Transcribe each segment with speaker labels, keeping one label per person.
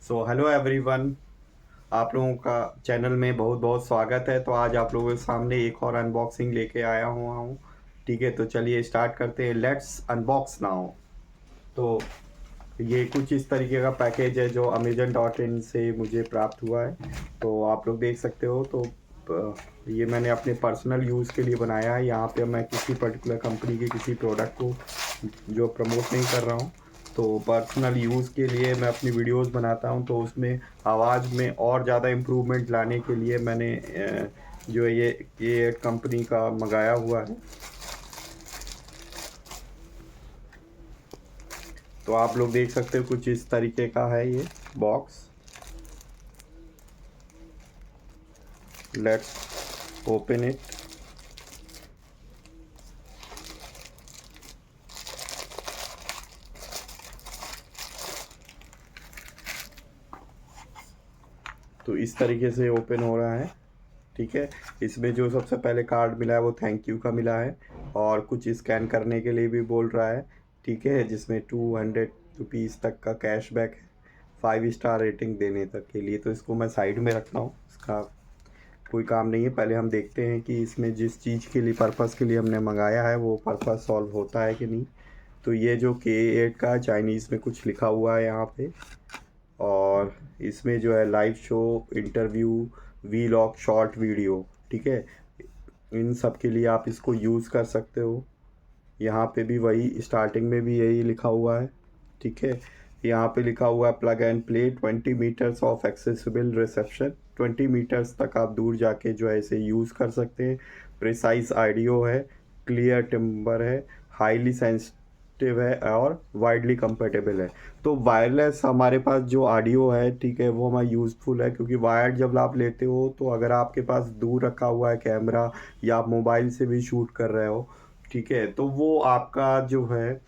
Speaker 1: So hello everyone, आप लोगों का चैनल में बहुत बहुत स्वागत है। तो आज आप लोगों के सामने एक और अनबॉक्सिंग लेके आया हुआ हूँ। ठीक है, तो चलिए स्टार्ट करते हैं। Let's unbox now. तो ये कुछ इस तरीके का पैकेज है जो Amazon.in से मुझे प्राप्त हुआ है। तो आप लोग देख सकते हो। तो ये मैंने अपने पर्सनल यूज़ के लिए बनाया है। यहाँ पे मैं किसी पर्टिकुलर कंपनी के किसी प्रोडक्ट को जो प्रमोट नहीं कर रहा हूँ। तो पर्सनल यूज़ के लिए मैं अपनी वीडियोस बनाता हूँ, तो उसमें आवाज़ में और ज़्यादा इम्प्रूवमेंट लाने के लिए मैंने जो है ये कंपनी का मंगाया हुआ है। तो आप लोग देख सकते हो कुछ इस तरीके का है ये बॉक्स। Let's open it. तो इस तरीके से ओपन हो रहा है। ठीक है, इसमें जो सबसे पहले कार्ड मिला है वो थैंक यू का मिला है, और कुछ स्कैन करने के लिए भी बोल रहा है। ठीक है, जिसमें 200 रुपीज़ तक का कैशबैक है, 5 स्टार रेटिंग देने तक के लिए। तो इसको मैं साइड में रखता हूँ, इसका कोई काम नहीं है। पहले हम देखते हैं कि इसमें जिस चीज़ के लिए पर्पज़ के लिए हमने मंगाया है वो पर्पज़ सॉल्व होता है कि नहीं। तो ये जो K8 का चाइनीज़ में कुछ लिखा हुआ है यहाँ पे, और इसमें जो है live show, interview, vlog, short video. ठीक है, इन सब के लिए आप इसको यूज़ कर सकते हो। यहाँ पे भी वही स्टार्टिंग में भी यही लिखा हुआ है। ठीक है, यहाँ पे लिखा हुआ है plug and play, 20 meters of accessible reception. 20 meters तक आप दूर जाके जो है इसे यूज़ कर सकते हैं। प्रिसाइज ऑडियो है, क्लियर टिम्बर है, हाईली सेंसिटिव है और वाइडली कंपेटेबल है। तो वायरलेस हमारे पास जो ऑडियो है, ठीक है, वो हमारा यूज़फुल है, क्योंकि वायर्ड जब आप लेते हो तो अगर आपके पास दूर रखा हुआ है कैमरा या आप मोबाइल से भी शूट कर रहे हो, ठीक है, तो वो आपका जो है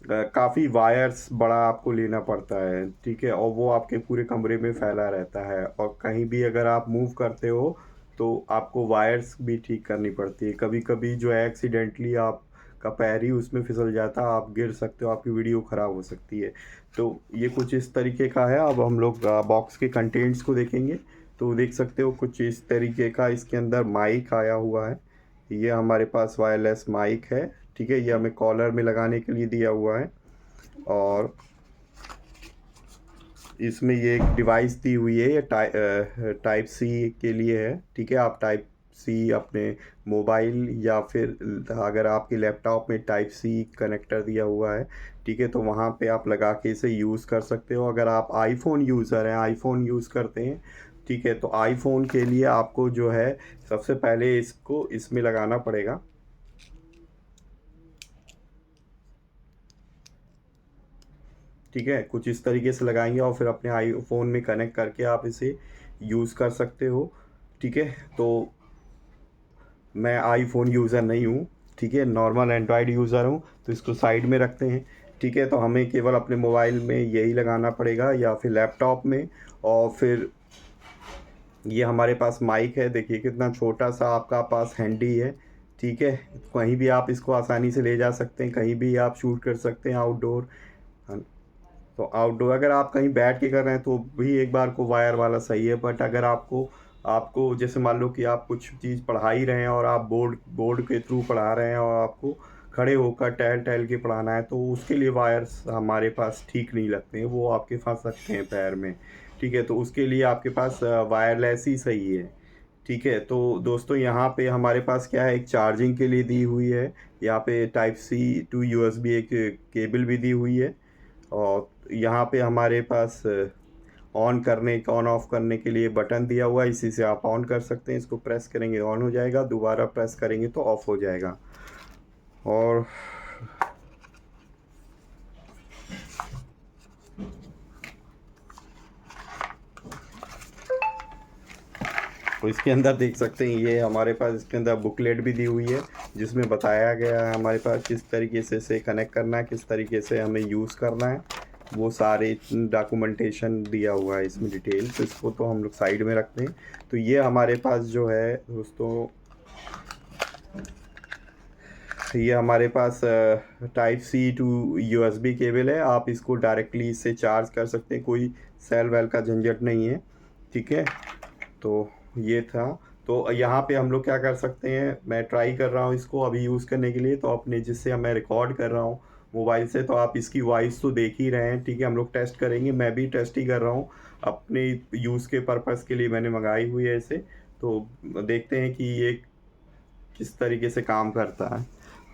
Speaker 1: काफ़ी वायर्स बड़ा आपको लेना पड़ता है। ठीक है, और वो आपके पूरे कमरे में फैला रहता है, और कहीं भी अगर आप मूव करते हो तो आपको वायर्स भी ठीक करनी पड़ती है। कभी कभी जो है एक्सीडेंटली आपका पैर ही उसमें फिसल जाता है, आप गिर सकते हो, आपकी वीडियो ख़राब हो सकती है। तो ये कुछ इस तरीके का है। अब हम लोग बॉक्स के कंटेंट्स को देखेंगे। तो देख सकते हो कुछ इस तरीके का इसके अंदर माइक आया हुआ है। ये हमारे पास वायरलेस माइक है। ठीक है, ये हमें कॉलर में लगाने के लिए दिया हुआ है, और इसमें ये एक डिवाइस दी हुई है। ये टाइप सी के लिए है। ठीक है, आप टाइप सी अपने मोबाइल या फिर अगर आपके लैपटॉप में टाइप सी कनेक्टर दिया हुआ है, ठीक है, तो वहाँ पे आप लगा के इसे यूज़ कर सकते हो। अगर आप आईफोन यूज़र हैं, आईफोन यूज़ करते हैं, ठीक है, तो आईफोन के लिए आपको जो है सबसे पहले इसको इसमें लगाना पड़ेगा। ठीक है, कुछ इस तरीके से लगाएंगे और फिर अपने आईफोन में कनेक्ट करके आप इसे यूज़ कर सकते हो। ठीक है, तो मैं आईफोन यूज़र नहीं हूँ, ठीक है, नॉर्मल एंड्रॉयड यूज़र हूँ। तो इसको साइड में रखते हैं। ठीक है, तो हमें केवल अपने मोबाइल में यही लगाना पड़ेगा या फिर लैपटॉप में। और फिर ये हमारे पास माइक है, देखिए कितना छोटा सा आपका पास हैंडी है। ठीक है, कहीं भी आप इसको आसानी से ले जा सकते हैं, कहीं भी आप शूट कर सकते हैं आउटडोर। तो आउटडोर अगर आप कहीं बैठ के कर रहे हैं तो भी एक बार को वायर वाला सही है। बट अगर आपको आपको जैसे मान लो कि आप कुछ चीज़ पढ़ा ही रहे हैं और आप बोर्ड बोर्ड के थ्रू पढ़ा रहे हैं और आपको खड़े होकर टहल टहल के पढ़ाना है, तो उसके लिए वायर्स हमारे पास ठीक नहीं लगते हैं, वो आपके फंस सकते हैं पैर में। ठीक है, तो उसके लिए आपके पास वायरलेस ही सही है। ठीक है, तो दोस्तों यहाँ पे हमारे पास क्या है, एक चार्जिंग के लिए दी हुई है। यहाँ पे टाइप सी टू यूएसबी एक केबल भी दी हुई है, और यहाँ पे हमारे पास ऑन ऑफ करने के लिए बटन दिया हुआ है। इसी से आप ऑन कर सकते हैं। इसको प्रेस करेंगे ऑन हो जाएगा, दोबारा प्रेस करेंगे तो ऑफ हो जाएगा। और तो इसके अंदर देख सकते हैं, ये हमारे पास इसके अंदर बुकलेट भी दी हुई है, जिसमें बताया गया है हमारे पास किस तरीके से इसे कनेक्ट करना है, किस तरीके से हमें यूज़ करना है। वो सारे डॉक्यूमेंटेशन दिया हुआ है इसमें डिटेल। तो इसको तो हम लोग साइड में रखते हैं। तो ये हमारे पास जो है दोस्तों ये हमारे पास type C to USB cable है, आप इसको डायरेक्टली इससे चार्ज कर सकते हैं, कोई सेल वेल का झंझट नहीं है। ठीक है, तो ये था। तो यहाँ पे हम लोग क्या कर सकते हैं, मैं ट्राई कर रहा हूँ इसको अभी यूज़ करने के लिए, तो अपने जिससे मैं रिकॉर्ड कर रहा हूँ मोबाइल से, तो आप इसकी वॉइस तो देख ही रहे हैं। ठीक है, हम लोग टेस्ट करेंगे, मैं भी टेस्ट ही कर रहा हूँ अपने यूज़ के पर्पज़ के लिए, मैंने मंगाई हुई है इसे। तो देखते हैं कि ये किस तरीके से काम करता है।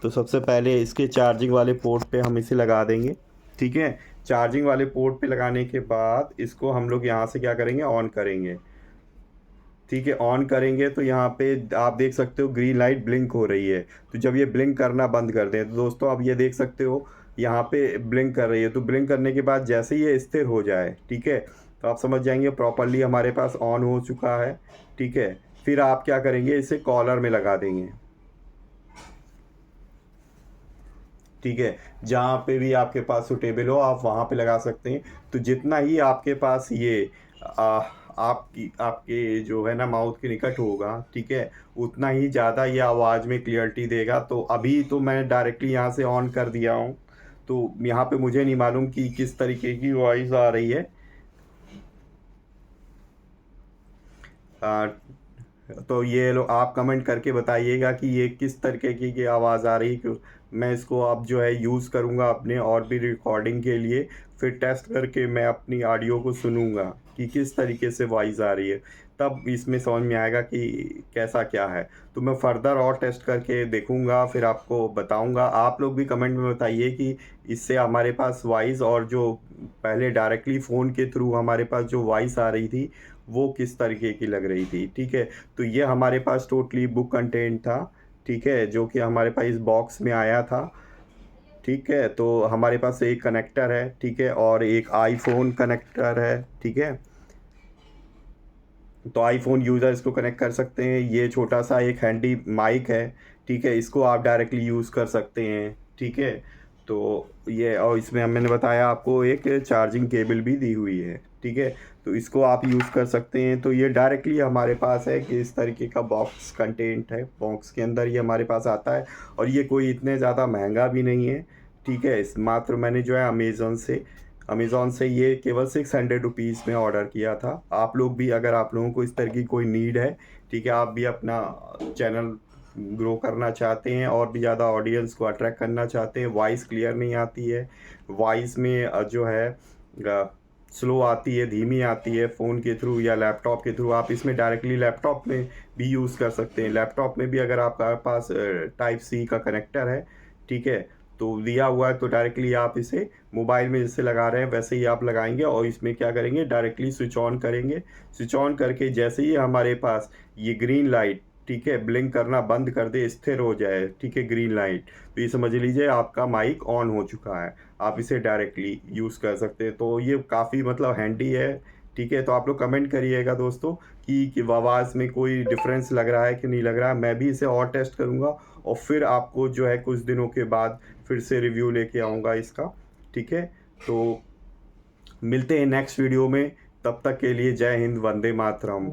Speaker 1: तो सबसे पहले इसके चार्जिंग वाले पोर्ट पे हम इसे लगा देंगे। ठीक है, चार्जिंग वाले पोर्ट पे लगाने के बाद इसको हम लोग यहाँ से क्या करेंगे, ऑन करेंगे। ठीक है, ऑन करेंगे तो यहाँ पे आप देख सकते हो ग्रीन लाइट ब्लिंक हो रही है। तो जब ये ब्लिंक करना बंद कर दें, तो दोस्तों आप ये देख सकते हो यहाँ पे ब्लिंक कर रही है। तो ब्लिंक करने के बाद जैसे ही ये स्थिर हो जाए, ठीक है, तो आप समझ जाएंगे प्रॉपरली हमारे पास ऑन हो चुका है। ठीक है, फिर आप क्या करेंगे, इसे कॉलर में लगा देंगे। ठीक है, जहाँ पे भी आपके पास सुटेबल हो आप वहाँ पे लगा सकते हैं। तो जितना ही आपके पास ये आपके जो है ना माउथ के निकट होगा, ठीक है, उतना ही ज़्यादा ये आवाज़ में क्लियरिटी देगा। तो अभी तो मैं डायरेक्टली यहाँ से ऑन कर दिया हूँ, तो यहाँ पे मुझे नहीं मालूम कि किस तरीके की वॉइस आ रही है। आ, तो ये लो, आप कमेंट करके बताइएगा कि ये किस तरीके की आवाज़ आ रही है। क्यों, मैं इसको अब जो है यूज़ करूँगा अपने और भी रिकॉर्डिंग के लिए, फिर टेस्ट करके मैं अपनी ऑडियो को सुनूँगा कि किस तरीके से वॉइस आ रही है, तब इसमें समझ में आएगा कि कैसा क्या है। तो मैं फर्दर और टेस्ट करके देखूँगा, फिर आपको बताऊँगा। आप लोग भी कमेंट में बताइए कि इससे हमारे पास वॉइस और जो पहले डायरेक्टली फ़ोन के थ्रू हमारे पास जो वॉइस आ रही थी वो किस तरीके की लग रही थी। ठीक है, तो ये हमारे पास टोटली बुक कंटेंट था। ठीक है, जो कि हमारे पास इस बॉक्स में आया था। ठीक है, तो हमारे पास एक कनेक्टर है, ठीक है, और एक आईफोन कनेक्टर है। ठीक है, तो आईफोन यूज़र इसको कनेक्ट कर सकते हैं। ये छोटा सा एक हैंडी माइक है। ठीक है, इसको आप डायरेक्टली यूज़ कर सकते हैं। ठीक है, तो ये, और इसमें मैंने बताया आपको एक चार्जिंग केबल भी दी हुई है। ठीक है, तो इसको आप यूज़ कर सकते हैं। तो ये डायरेक्टली हमारे पास है कि इस तरीके का बॉक्स कंटेंट है, बॉक्स के अंदर ये हमारे पास आता है, और ये कोई इतने ज़्यादा महंगा भी नहीं है। ठीक है, इस मात्र मैंने जो है अमेज़ॉन से ये केवल 600 रुपीज़ में ऑर्डर किया था। आप लोग भी, अगर आप लोगों को इस तरह की कोई नीड है, ठीक है, आप भी अपना चैनल ग्रो करना चाहते हैं और भी ज़्यादा ऑडियंस को अट्रैक्ट करना चाहते हैं, वॉइस क्लियर नहीं आती है, वॉइस में जो है स्लो आती है, धीमी आती है फ़ोन के थ्रू या लैपटॉप के थ्रू, आप इसमें डायरेक्टली लैपटॉप में भी यूज़ कर सकते हैं। लैपटॉप में भी अगर आपके पास टाइप सी का कनेक्टर है, ठीक है, तो दिया हुआ है, तो डायरेक्टली आप इसे मोबाइल में जैसे लगा रहे हैं वैसे ही आप लगाएंगे, और इसमें क्या करेंगे, डायरेक्टली स्विच ऑन करेंगे। स्विच ऑन करके जैसे ही हमारे पास ये ग्रीन लाइट, ठीक है, ब्लिंक करना बंद कर दे, स्थिर हो जाए, ठीक है, ग्रीन लाइट, तो ये समझ लीजिए आपका माइक ऑन हो चुका है। आप इसे डायरेक्टली यूज़ कर सकते हैं। तो ये काफ़ी मतलब हैंडी है। ठीक है, तो आप लोग कमेंट करिएगा दोस्तों कि आवाज़ में कोई डिफरेंस लग रहा है कि नहीं लग रहा है। मैं भी इसे और टेस्ट करूँगा, और फिर आपको जो है कुछ दिनों के बाद फिर से रिव्यू लेके आऊँगा इसका। ठीक है, तो मिलते हैं नेक्स्ट वीडियो में। तब तक के लिए जय हिंद, वंदे मातरम।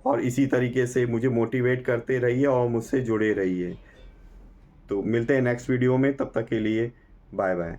Speaker 1: और इसी तरीके से मुझे मोटिवेट करते रहिए और मुझसे जुड़े रहिए। तो मिलते हैं नेक्स्ट वीडियो में, तब तक के लिए बाय बाय।